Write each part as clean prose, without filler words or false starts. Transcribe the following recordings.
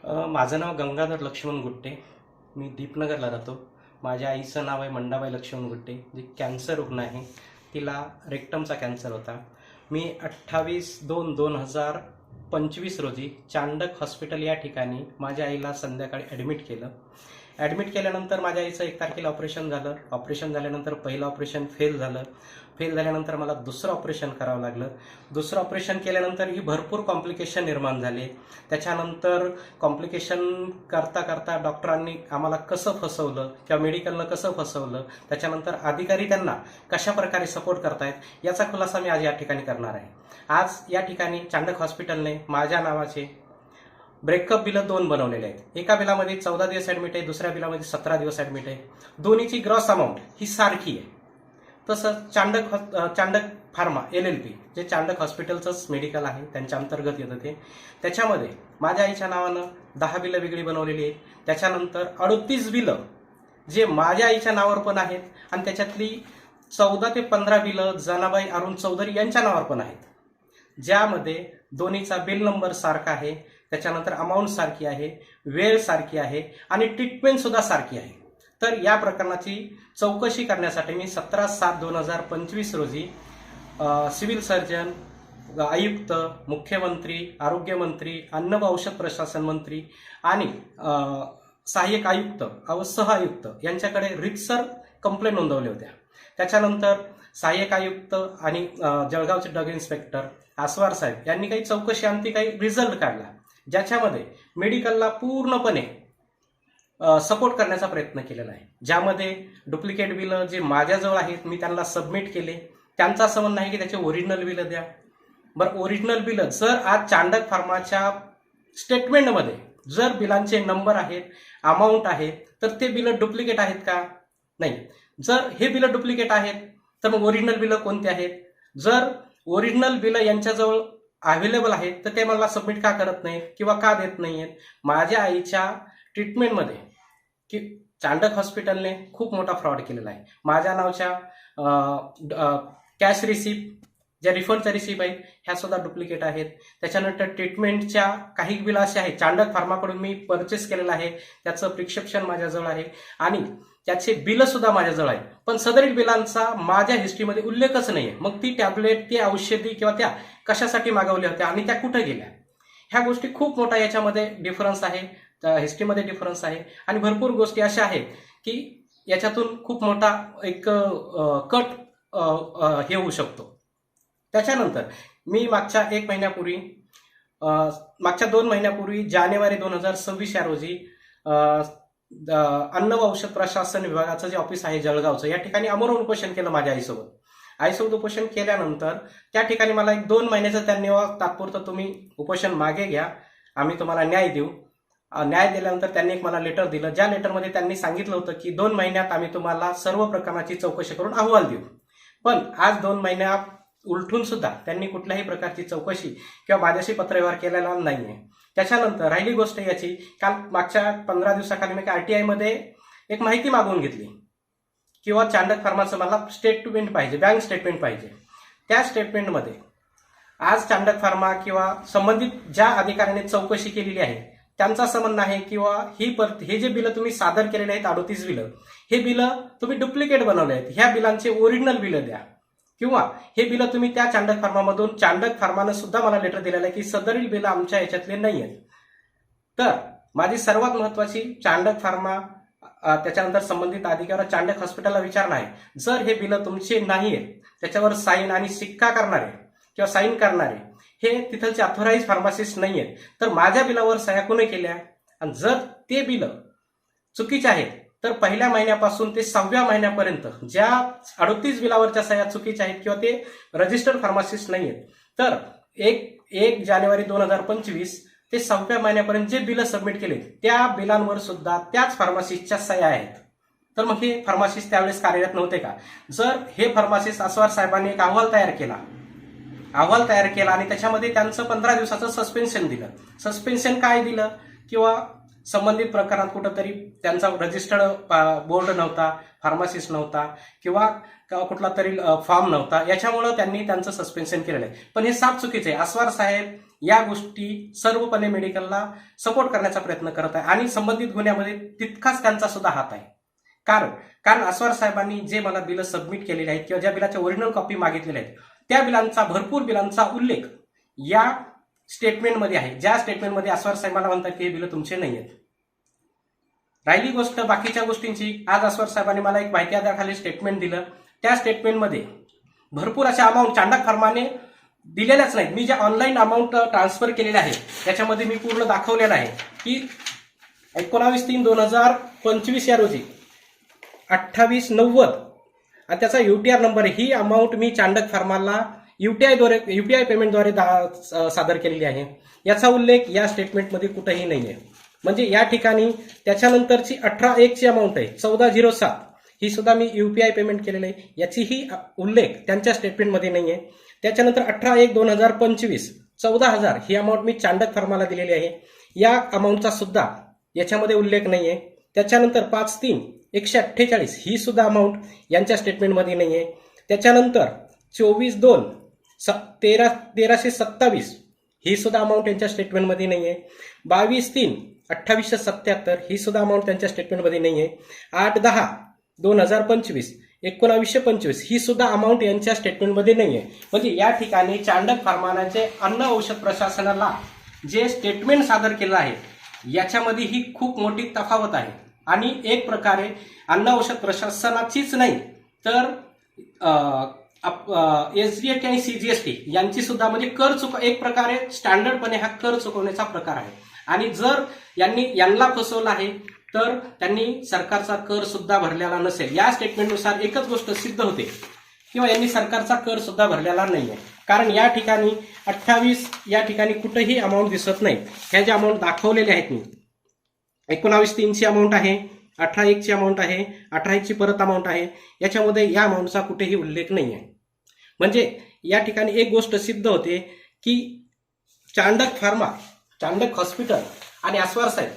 माझं नाव गंगाधर लक्ष्मण गुट्टे. मी दीपनगरला राहतो. माझ्या आईचं नाव आहे मंडाबाई लक्ष्मण गुट्टे, जी कॅन्सर रुग्ण आहे. तिला रेक्टमचा कॅन्सर होता. मी 28/2/2025 रोजी चांडक हॉस्पिटल या ठिकाणी माझ्या आईला संध्याकाळी ॲडमिट केलं. ॲडमिट केल्यानंतर माझ्या आईचं 1 तारखेला ऑपरेशन झालं. ऑपरेशन झाल्यानंतर पहिलं ऑपरेशन फेल झालं. फेल झाल्यानंतर मला दुसरं ऑपरेशन करावं लागलं. दुसरं ऑपरेशन केल्यानंतरही भरपूर कॉम्प्लिकेशन निर्माण झाले. त्याच्यानंतर कॉम्प्लिकेशन करता करता डॉक्टरांनी आम्हाला कसं फसवलं किंवा मेडिकलनं कसं फसवलं, त्याच्यानंतर अधिकारी त्यांना कशा प्रकारे सपोर्ट करतायत याचा खुलासा मी आज या ठिकाणी करणार आहे. आज या ठिकाणी चांडक हॉस्पिटलने माझ्या नावाचे ब्रेकअप बिलं 2 बनवलेले आहेत. एका बिलामध्ये 14 दिवस ॲडमिट आहे, दुसऱ्या बिलामध्ये 17 दिवस ॲडमिट आहे. दोन्हीची ग्रॉस अमाऊंट ही सारखी आहे. तसंच चांडक फार्मा LLP जे चांडक हॉस्पिटलचंच मेडिकल आहे, त्यांच्या अंतर्गत येतं ते. त्याच्यामध्ये माझ्या आईच्या नावानं 10 बिलं वेगळी बनवलेली आहेत. त्याच्यानंतर 38 बिलं जे माझ्या आईच्या नावावर पण आहेत आणि त्याच्यातली 14 ते 15 बिलं जनाबाई अरुण चौधरी यांच्या नावावर पण आहेत, ज्यामध्ये दोन्हीचा बिल नंबर सारखा आहे, त्याच्यानंतर अमाऊंट सारखी आहे, वेळ सारखी आहे आणि ट्रीटमेंट सुद्धा सारखी आहे. तर या प्रकरणाची चौकशी करण्यासाठी मी 17/7/2025 रोजी सिव्हिल सर्जन, आयुक्त, मुख्यमंत्री, आरोग्यमंत्री, अन्न व औषध प्रशासन मंत्री आणि सहाय्यक आयुक्त व सहआयुक्त यांच्याकडे रितसर कंप्लेंट नोंदवल्या होत्या. त्याच्यानंतर सहाय्यक आयुक्त आणि जळगावचे ड्रग इन्स्पेक्टर आसवार साहेब यांनी काही चौकशी अंती काही रिझल्ट काढला, ज्याच्यामध्ये मेडिकलला पूर्णपणे सपोर्ट करण्याचा प्रयत्न केलेला आहे. ज्यामध्ये डुप्लिकेट बिलं जे माझ्याजवळ आहेत मी त्यांना सबमिट केले. त्यांचं असं म्हणणं आहे की त्याचे ओरिजिनल बिलं द्या. बरं, ओरिजिनल बिलं जर आज चांडक फार्माच्या स्टेटमेंटमध्ये जर बिलांचे नंबर आहेत, अमाऊंट आहे, तर ते बिलं डुप्लिकेट आहेत का? नाही. जर हे बिलं डुप्लिकेट आहेत तर मग ओरिजिनल बिलं कोणते आहेत? जर ओरिजिनल बिलं यांच्याजवळ अवेलेबल आहेत तर ते मला सबमिट का करत नाहीत किंवा का देत नाहीयेत? माझ्या आईच्या ट्रीटमेंटमध्ये की चांडक हॉस्पिटलने खूप मोठा फ्रॉड केलेला आहे. माझ्या नावच्या कॅश रिसिप्ट, ज्या रिफंडच्या रिसिप्ट आहेत ह्या सुद्धा डुप्लिकेट आहेत. त्याच्यानंतर ट्रीटमेंटच्या काही बिल असे आहेत चांडक फार्माकडून मी परचेस केलेलं आहे, त्याचं प्रिस्क्रिप्शन माझ्याजवळ आहे आणि त्याचे बिलं सुद्धा माझ्याजवळ आहे. पण सदरील बिलांचा माझ्या हिस्ट्रीमध्ये उल्लेखच नाही आहे. मग ती टॅबलेट, ती औषधी किंवा त्या कशासाठी मागवल्या होत्या आणि त्या कुठे गेल्या, ह्या गोष्टी खूप मोठा याच्यामध्ये डिफरन्स आहे, हिस्ट्रीमध्ये डिफरन्स आहे. आणि भरपूर गोष्टी अशा आहेत की याच्यातून खूप मोठा एक कट हे होऊ शकतो. त्याच्यानंतर मी मागच्या 2 महिन्यापूर्वी जानेवारी 2026 या रोजी अन्न व औषध प्रशासन विभागाचं जे ऑफिस आहे जळगावचं, या ठिकाणी आमरण उपोषण केलं माझ्या आईसोबत उपोषण केल्यानंतर त्या ठिकाणी मला 1-2 महिन्याचं त्यांनी तात्पुरतं तुम्ही उपोषण मागे घ्या, आम्ही तुम्हाला न्याय देऊ. न्याय दिल्यानंतर त्यांनी एक मला लेटर दिलं, ज्या लेटरमध्ये त्यांनी सांगितलं होतं की 2 महिन्यात आम्ही तुम्हाला सर्व प्रकरणाची चौकशी करून अहवाल देऊ. पण आज 2 महिन्यात उलटून सुद्धा त्यांनी कुठल्याही प्रकारची चौकशी किंवा माझ्याशी पत्रव्यवहार केलेला नाहीये. त्याच्यानंतर राहिली गोष्ट याची, काल मागच्या 15 दिवसाखाली मी RTI मध्ये एक माहिती मागवून घेतली किंवा चांडक फार्माचं मला स्टेटमेंट पाहिजे, बँक स्टेटमेंट पाहिजे. त्या स्टेटमेंटमध्ये आज चांडक फार्मा किंवा संबंधित ज्या अधिकाऱ्याने चौकशी केलेली आहे त्यांचं असं म्हणणं आहे किंवा हे जे बिलं तुम्ही सादर केलेले आहेत 38 बिलं, हे बिलं तुम्ही डुप्लिकेट बनवले आहेत, ह्या बिलांचे ओरिजिनल बिलं द्या. किंवा हे बिलं तुम्ही त्या चांडक फार्मामधून, चांडक फार्मानं सुद्धा मला लेटर दिलेलं आहे की सदरील बिलं आमच्या याच्यातले नाही आहेत. तर माझी सर्वात महत्वाची चांडक फार्मा त्याच्यानंतर संबंधित अधिकारी चांडक हॉस्पिटलला विचारणं आहे, जर हे बिलं तुमचे नाही आहेत, त्याच्यावर साईन आणि शिक्का करणारे किंवा साईन करणारे हे तिथलचे ऑथोराइज फार्मासिस्ट नाही आहेत, तर माझ्या बिलावर सह्या कोणी केल्या? आणि जर ते बिलं चुकीचे आहेत तर पहिल्या महिन्यापासून ते 6व्या महिन्यापर्यंत ज्या 38 बिलावरच्या सह्या चुकीच्या आहेत किंवा ते रजिस्टर्ड फार्मासिस्ट नाही आहेत, तर 1 जानेवारी 2025 ते 6व्या महिन्यापर्यंत जे बिलं सबमिट केले त्या बिलांवर सुद्धा त्याच फार्मासिस्टच्या सह्या आहेत. तर मग हे फार्मासिस्ट त्यावेळेस कार्यरत नव्हते का? जर हे फार्मासिस्ट आसवार साहेबांनी एक अहवाल तयार केला आणि त्याच्यामध्ये त्यांचं 15 दिवसाचं सस्पेन्शन दिलं. सस्पेन्शन काय दिलं? किंवा संबंधित प्रकरणात कुठंतरी त्यांचा रजिस्टर्ड बोर्ड नव्हता, फार्मासिस्ट नव्हता किंवा कुठला तरी फॉर्म नव्हता, याच्यामुळे त्यांनी त्यांचं सस्पेन्शन केलेलं आहे. पण हे साफ चुकीचं आहे. आसवार साहेब या गोष्टी सर्वपणे मेडिकलला सपोर्ट करण्याचा प्रयत्न करत आहे आणि संबंधित गुन्ह्यामध्ये तितकाच त्यांचा सुद्धा हात आहे. कारण अस्वार साहेबांनी जे मला बिलं सबमिट केलेले आहेत किंवा ज्या बिलाच्या ओरिजिनल कॉपी मागितलेल्या आहेत त्या बिलांचा, भरपूर बिलांचा उल्लेख या स्टेटमेंटमध्ये आहे, ज्या स्टेटमेंटमध्ये अस्वार साहेब मला म्हणतात की हे बिलं तुमचे नाही आहेत. राहिली गोष्ट बाकीच्या गोष्टींची, आज अस्वार साहेबांनी मला एक माहिती आधाराखाली स्टेटमेंट दिलं. त्या स्टेटमेंटमध्ये भरपूर अशा अमाऊंट चांडक फार्माने दिलेल्याच नाहीत. मी ज्या ऑनलाईन अमाऊंट ट्रान्सफर केलेल्या आहेत त्याच्यामध्ये मी पूर्ण दाखवलेलं आहे की 19/3/2025 या रोजी 2890 आणि त्याचा UTR नंबर, ही अमाऊंट मी चांडक फार्माला UPI पेमेंटद्वारे सादर केलेली आहे. याचा उल्लेख या स्टेटमेंटमध्ये कुठेही नाही आहे. म्हणजे या ठिकाणी त्याच्यानंतरची 18/1 अमाऊंट आहे 1407, ही सुद्धा मी UPI पेमेंट केलेलं आहे, याचीही उल्लेख त्यांच्या स्टेटमेंटमध्ये नाही आहे. त्याच्यानंतर 18/1/2025 14,000 ही अमाऊंट मी चांडक फार्माला दिलेली आहे, या अमाऊंटचा सुद्धा याच्यामध्ये उल्लेख नाही आहे. त्याच्यानंतर 5/3/148 ही सुद्धा अमाऊंट यांच्या स्टेटमेंटमध्ये नाही आहे. त्याच्यानंतर 24/2/1327 ही सुद्धा अमाऊंट यांच्या स्टेटमेंटमध्ये नाही आहे. 22/3/2877 ही सुद्धा अमाऊंट त्यांच्या स्टेटमेंटमध्ये नाही आहे. 8/10/2025 1925 ही सुद्धा अमाऊंट यांच्या स्टेटमेंटमध्ये नाही आहे. म्हणजे या ठिकाणी चांडक फार्मानाचे अन्न औषध प्रशासनाला जे स्टेटमेंट सादर केलं आहे याच्यामध्ये ही खूप मोठी तफावत आहे. आणि एक प्रकारे अन्न औषध प्रशासनाचीच नाही तर SGST आणि CGST यांची सुद्धा, म्हणजे कर एक प्रकारे स्टँडर्डपणे हा कर चुकवण्याचा प्रकार आहे. आणि जर यांना फसवलं आहे तर त्यांनी सरकारचा कर सुद्धा भरलेला नसेल. या स्टेटमेंटनुसार एकच गोष्ट सिद्ध होते किंवा यांनी सरकारचा कर सुद्धा भरलेला नाहीये. कारण या ठिकाणी 28 या ठिकाणी कुठेही अमाऊंट दिसत नाही. ह्या ज्या अमाऊंट दाखवलेल्या आहेत मी, 19/3 अमाऊंट आहे, 18/1 अमाऊंट आहे, 18/1 परत अमाऊंट आहे, याच्यामध्ये या अमाऊंटचा कुठेही उल्लेख नाही आहे. म्हणजे या ठिकाणी एक गोष्ट सिद्ध होते की चांडक फार्मा, चांडक हॉस्पिटल आणि अस्वार साहेब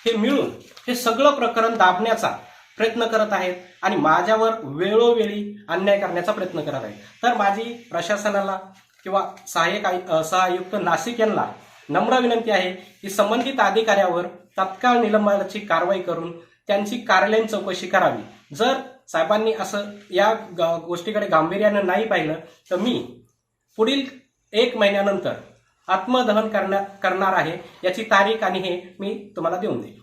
हे मिळून हे सगळं प्रकरण दाबण्याचा प्रयत्न करत आहेत आणि माझ्यावर वेळोवेळी अन्याय करण्याचा प्रयत्न करत आहेत. तर माझी प्रशासनाला किंवा सहाय्यक नाशिक यांना नम्र विनंती आहे की संबंधित अधिकाऱ्यावर तत्काळ निलंबनाची कारवाई करून त्यांची कार्यालयीन चौकशी करावी. जर साहेबांनी असं या गोष्टीकडे गांभीर्यानं नाही पाहिलं तर मी पुढील 1 महिन्यानंतर आत्मदहन करणार आहे. याची तारीख आणि हे मी तुम्हाला देऊन देईन.